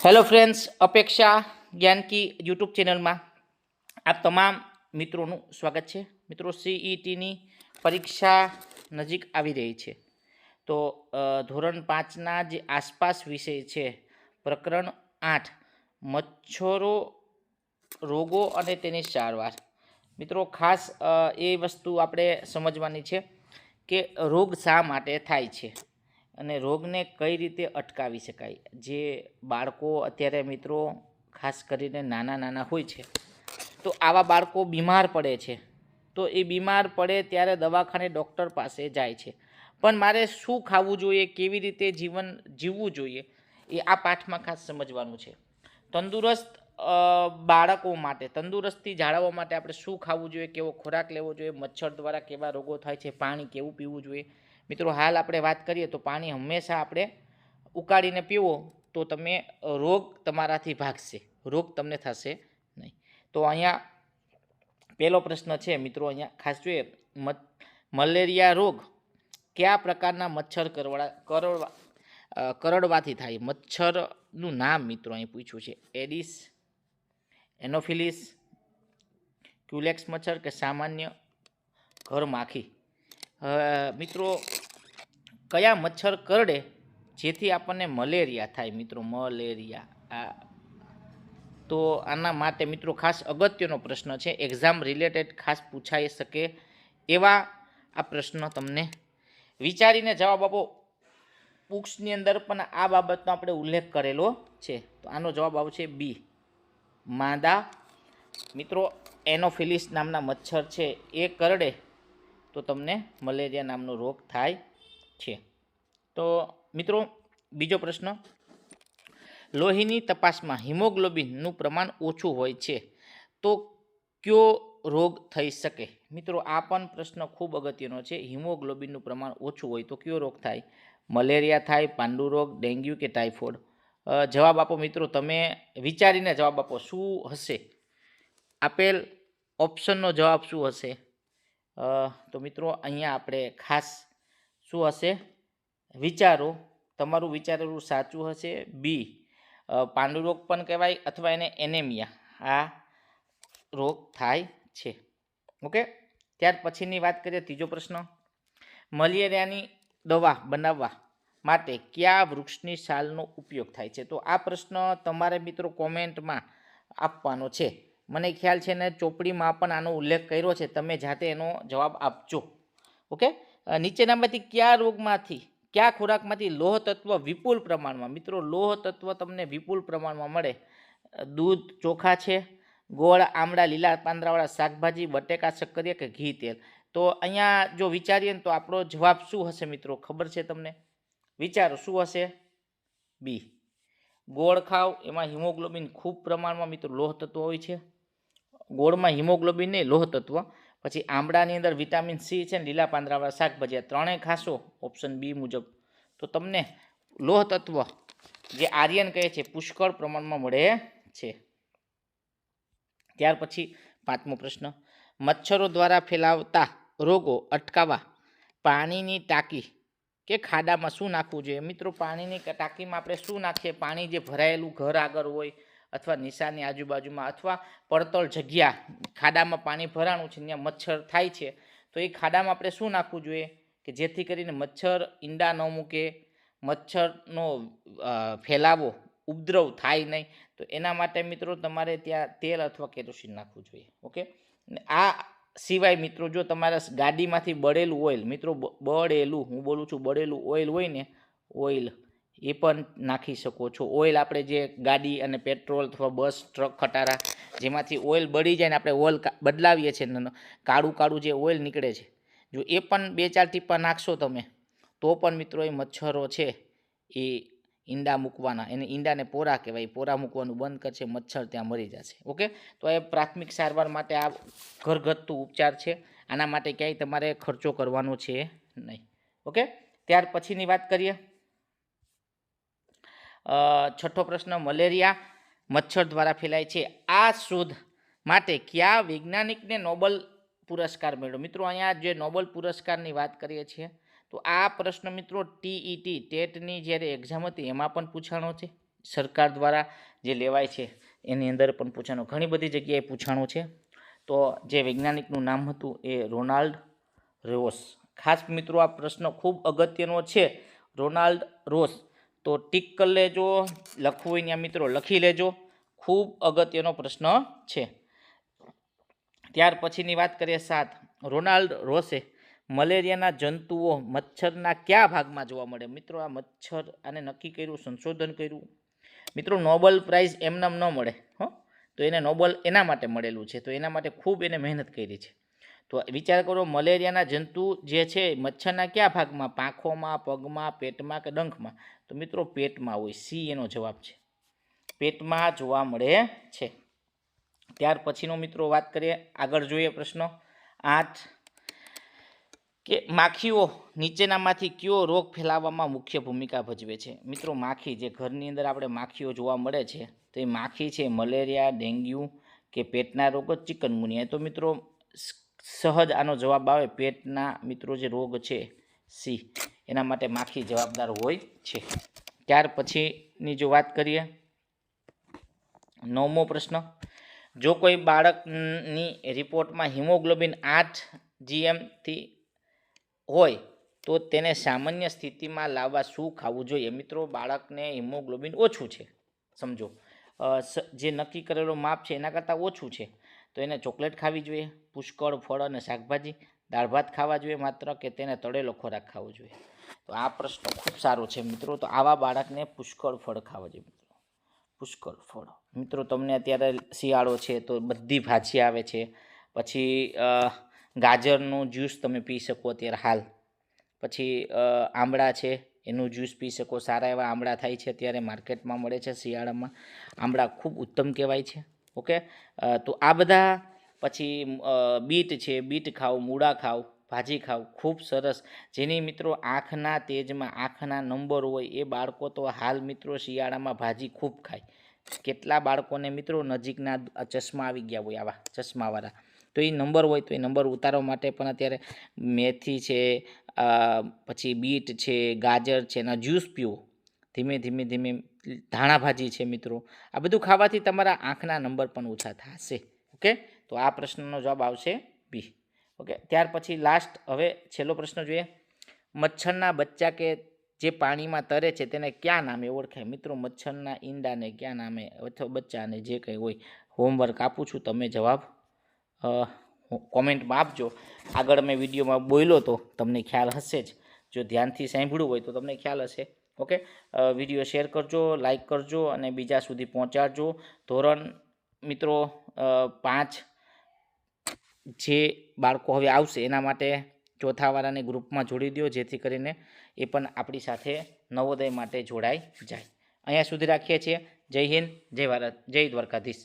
Hello friends, અપેક્ષા જ્ઞાન કી YouTube ચેનલમાં આપ તમામ મિત્રોનું સ્વાગત છે। મિત્રો, સીઈટીની પરીક્ષા નજીક આવી રહી છે, તો ધોરણ 5ના જે આસપાસ વિષય છે, પ્રકરણ 8 મચ્છરો, રોગો અને તેની સારવાર। મિત્રો, ખાસ એ વસ્તુ આપણે સમજવાની છે કે રોગ શા માટે થાય છે અને રોગને કઈ રીતે અટકાવી શકાય। જે બાળકો અત્યારે મિત્રો ખાસ કરીને નાના હોય છે, તો આવા બાળકો બીમાર પડે છે, તો એ બીમાર પડે ત્યારે દવાખાને ડૉક્ટર પાસે જાય છે, પણ મારે શું ખાવું જોઈએ, કેવી રીતે જીવન જીવવું જોઈએ, એ આ પાઠમાં ખાસ સમજવાનું છે। તંદુરસ્ત બાળકો માટે, તંદુરસ્તી જાળવવા માટે આપણે શું ખાવું જોઈએ, કેવો ખોરાક લેવો જોઈએ, મચ્છર દ્વારા કેવા રોગો થાય છે, પાણી કેવું પીવું જોઈએ। મિત્રો, હાલ આપણે વાત કરીએ તો પાણી હંમેશા આપણે ઉકાળીને પીવો તો તમે રોગ તમારાથી ભાગશે, રોગ તમને થશે નહીં। તો અહીંયા પહેલો પ્રશ્ન છે મિત્રો, અહીંયા ખાસ જોઈએ, મલેરિયા રોગ કયા પ્રકારના મચ્છર કરડવાથી થાય। મચ્છરનું નામ મિત્રો અહીં પૂછ્યું છે, એડિસ, એનોફિલિસ, ક્યુલેક્સ મચ્છર કે સામાન્ય ઘર માખી। મિત્રો, કયા મચ્છર કરડે જેથી આપણને મલેરિયા થાય। મિત્રો, મલેરિયા તો આના માટે મિત્રો ખાસ અગત્યનો પ્રશ્ન છે, એક્ઝામ રિલેટેડ ખાસ પૂછાઈ શકે એવા આ પ્રશ્ન તમને વિચારીને જવાબ આપો। બુક્સની અંદર પણ આ બાબતનો આપણે ઉલ્લેખ કરેલો છે, તો આનો જવાબ આવશે બી, માંદા। મિત્રો, એનોફિલિસ નામના મચ્છર છે એ કરડે તો તમને મલેરિયા નામનો રોગ થાય છે। તો મિત્રો, બીજો પ્રશ્ન, લોહીની તપાસમાં હિમોગ્લોબિનનું પ્રમાણ ઓછું હોય છે તો કયો રોગ થઈ શકે। મિત્રો, આ પણ પ્રશ્ન ખૂબ અગત્યનો છે, હિમોગ્લોબિનનું પ્રમાણ ઓછું હોય તો કયો રોગ થાય, મલેરિયા થાય, પાંડુ રોગ, ડેન્ગ્યુ કે ટાઇફોઇડ। જવાબ આપો મિત્રો, તમે વિચારીને જવાબ આપો, શું હશે આપેલ ઓપ્શનનો જવાબ શું હશે। તો મિત્રો, અહીંયા આપણે ખાસ શું હશે, વિચારો, તમારું વિચારેલું સાચું હશે બી, પાંડુ રોગ પણ કહેવાય અથવા એને એનેમિયા આ રોગ થાય છે। ઓકે, ત્યાર પછીની વાત કરીએ, ત્રીજો પ્રશ્ન, મલેરિયાની દવા બનાવવા માટે કયા વૃક્ષની છાલનો ઉપયોગ થાય છે। તો આ પ્રશ્ન તમારે મિત્રો કોમેન્ટમાં આપવાનો છે, મને ખ્યાલ છે ને ચોપડીમાં પણ આનો ઉલ્લેખ કર્યો છે, તમે જાતે એનો જવાબ આપજો। ઓકે, નીચેનામાંથી કયા રોગમાંથી, કયા ખોરાકમાંથી લોહ તત્વ વિપુલ પ્રમાણમાં, મિત્રો લોહ તત્વ તમને વિપુલ પ્રમાણમાં મળે, દૂધ, ચોખા છે, ગોળ, આમળા, લીલા પાંદડાવાળા શાકભાજી, બટેકા, શક્કરિયા કે ઘી, તેલ। તો અહીંયા જો વિચારીએ ને તો આપણો જવાબ શું હશે મિત્રો, ખબર છે તમને, વિચારો શું હશે, બી, ગોળ ખાવ, એમાં હિમોગ્લોબિન ખૂબ પ્રમાણમાં મિત્રો લોહ તત્વ હોય છે, ગોળમાં હિમોગ્લોબિન નહીં, લોહ તત્વ। પછી આમળાની અંદર વિટામિન સી છે ને લીલા પાંદડાવાળા શાકભાજી, આ ત્રણેય ખાશો ઓપ્શન બી મુજબ તો તમને લોહ તત્વ જે આર્યન કહે છે પુષ્કળ પ્રમાણમાં મળે છે। ત્યાર પછી પાંચમો પ્રશ્ન, મચ્છરો દ્વારા ફેલાવતા રોગો અટકાવવા પાણીની ટાંકી કે ખાડામાં શું નાખવું જોઈએ। મિત્રો, પાણીની ટાંકીમાં આપણે શું નાખીએ, પાણી જે ભરાયેલું ઘર આગળ હોય અથવા નિશાની આજુબાજુમાં અથવા પડતળ જગ્યા, ખાડામાં પાણી ભરાણું છે, ત્યાં મચ્છર થાય છે, તો એ ખાડામાં આપણે શું નાખવું જોઈએ કે જેથી કરીને મચ્છર ઈંડા ન મૂકે, મચ્છરનો ફેલાવો, ઉપદ્રવ થાય નહીં। તો એના માટે મિત્રો તમારે ત્યાં તેલ અથવા કેરોસીન નાખવું જોઈએ। ઓકે, આ સિવાય મિત્રો જો તમારા ગાડીમાંથી બળેલું ઓઇલ, મિત્રો બળેલું, હું બોલું છું બળેલું ઓઇલ હોય ને, ઓઇલ એ પણ નાખી શકો છો। ઓઇલ આપણે જે ગાડી અને પેટ્રોલ અથવા બસ, ટ્રક, ખટારા જેમાંથી ઓઇલ બળી જાય ને આપણે ઓઇલ બદલાવીએ છીએ, કાળું જે ઓઇલ નીકળે છે, જો એ પણ 2-4 ટીપા નાખશો તમે તો પણ મિત્રો એ મચ્છરો છે એ ઈંડા મૂકવાના, એને ઈંડાને પોરા કહેવાય, પોરા મૂકવાનું બંધ કરશે, મચ્છર ત્યાં મરી જશે। ઓકે, તો એ પ્રાથમિક સારવાર માટે આ ઘરગથ્થુ ઉપચાર છે, આના માટે ક્યાંય તમારે ખર્ચો કરવાનો છે નહીં। ઓકે, ત્યાર પછીની વાત કરીએ, છઠ્ઠો પ્રશ્ન, મલેરિયા મચ્છર દ્વારા ફેલાય છે, આ શોધ માટે કયા વૈજ્ઞાનિકને નોબેલ પુરસ્કાર મળ્યો। મિત્રો, અહીંયા જે નોબેલ પુરસ્કારની વાત કરીએ છીએ, તો આ પ્રશ્ન મિત્રો ટીઈટી ટેટની જ્યારે એક્ઝામ હતી એમાં પણ પૂછાણો છે, સરકાર દ્વારા જે લેવાય છે એની અંદર પણ પૂછાણું, ઘણી બધી જગ્યાએ પૂછાણું છે. તો જે વૈજ્ઞાનિકનું નામ હતું એ રોનાલ્ડ રોસ. ખાસ મિત્રો આ પ્રશ્ન ખૂબ અગત્યનો છે, રોનાલ્ડ રોસ. તો ટીક કરી લેજો, લખવું હોય ત્યાં મિત્રો લખી લેજો, ખૂબ અગત્યનો પ્રશ્ન છે. ત્યાર પછીની વાત કરીએ 7. રોનાલ્ડ રોસે મલેરિયાના જંતુઓ મચ્છરના કયા ભાગમાં જોવા મળે? મિત્રો આ મચ્છર આને નક્કી કર્યું, સંશોધન કર્યું. મિત્રો નોબેલ પ્રાઇઝ એમનામ ન મળે હો, તો એને નોબેલ એના માટે મળેલું છે, તો એના માટે ખૂબ એને મહેનત કરી છે. તો વિચાર કરો, મલેરિયાના જંતુ જે છે મચ્છરના કયા ભાગમાં? પાંખોમાં, પગમાં, પેટમાં કે ડંખમાં? તો મિત્રો પેટમાં હોય, સી એનો જવાબ છે, પેટમાં જોવા મળે છે. ત્યાર પછીનો મિત્રો વાત કરીએ, આગળ જોઈએ પ્રશ્નો 8 કે માખીઓ નીચેનામાંથી કયો રોગ ફેલાવવામાં મુખ્ય ભૂમિકા ભજવે છે? મિત્રો માખી, જે ઘરની અંદર આપણે માખીઓ જોવા મળે છે, તો એ માખી છે મલેરિયા, ડેન્ગ્યુ કે પેટના રોગો, ચિકનગુનિયા. તો મિત્રો સહજ આનો જવાબ આવે પેટના મિત્રો જે રોગ છે સી, એના માટે માખી જવાબદાર હોય છે. ત્યાર પછીની જો વાત કરીએ 9મો પ્રશ્ન, જો કોઈ બાળકની રિપોર્ટમાં હિમોગ્લોબિન 8 GMથી હોય તો તેને સામાન્ય સ્થિતિમાં લાવવા શું ખાવું જોઈએ? મિત્રો બાળકને હિમોગ્લોબિન ઓછું છે, સમજો જે નક્કી કરેલો માપ છે એના કરતાં ઓછું છે, તો એને ચોકલેટ ખાવી જોઈએ, પુષ્કળ ફળ અને શાકભાજી, દાળ ભાત ખાવા જોઈએ માત્ર, કે તેને તળેલો ખોરાક ખાવો જોઈએ? તો આ પ્રશ્ન ખૂબ સારો છે મિત્રો. તો આવા બાળકને પુષ્કળ ફળ ખાવા જોઈએ મિત્રો, પુષ્કળ ફળ. મિત્રો તમને અત્યારે શિયાળો છે તો બધી ભાજી આવે છે, પછી ગાજરનું જ્યુસ તમે પી શકો અત્યારે હાલ, પછી આંબળા છે એનું જ્યુસ પી શકો, સારા એવા આંબળા થાય છે અત્યારે માર્કેટમાં મળે છે શિયાળામાં, આંબળા ખૂબ ઉત્તમ કહેવાય છે. ઓકે, તો આ બધા, પછી બીટ છે, બીટ ખાઓ, મૂળા ખાઓ, ભાજી ખાઓ, ખૂબ સરસ. જેની મિત્રો આંખના તેજમાં આંખના નંબર હોય એ બાળકો તો હાલ મિત્રો શિયાળામાં ભાજી ખૂબ ખાય. કેટલા બાળકોને મિત્રો નજીકના ચશ્મા આવી ગયા હોય, આવા ચશ્માવાળા, તો એ નંબર હોય તો એ નંબર ઉતારવા માટે પણ અત્યારે મેથી છે, પછી બીટ છે, ગાજર છે, એના જ્યુસ પીવો ધીમે ધીમે ધીમે, ધાણા ભાજી છે મિત્રો, આ બધું ખાવાથી તમારા આંખના નંબર પણ ઓછા થશે. ઓકે, તો આ પ્રશ્નનો જવાબ આવશે બી. ઓકે, ત્યાર પછી લાસ્ટ, હવે છેલ્લો પ્રશ્ન જોઈએ, મચ્છરના બચ્ચા કે જે પાણીમાં તરે છે તેને કયા નામે ઓળખાય? મિત્રો મચ્છરના ઈંડાને કયા નામે, અથવા બચ્ચાને, જે કંઈ હોય. હોમવર્ક આપું છું, તમે જવાબ કોમેન્ટમાં આપજો. આગળ મેં વિડીયોમાં બોલ્યો તો તમને ખ્યાલ હશે જ, જો ધ્યાનથી સાંભળ્યું હોય તો તમને ખ્યાલ હશે. ઓકે, વિડીયો શેર કરજો, લાઈક કરજો અને બીજા સુધી પહોંચાડજો. ધોરણ મિત્રો 5 જે બાળકો હવે આવશે એના માટે ચોથાવાળાને ગ્રુપમાં જોડી દો, જેથી કરીને એ પણ આપણી સાથે નવોદય માટે જોડાઈ જાય. અહીંયા સુધી રાખીએ છીએ. જય હિન્દ, જય ભારત, જય દ્વારકાધીશ.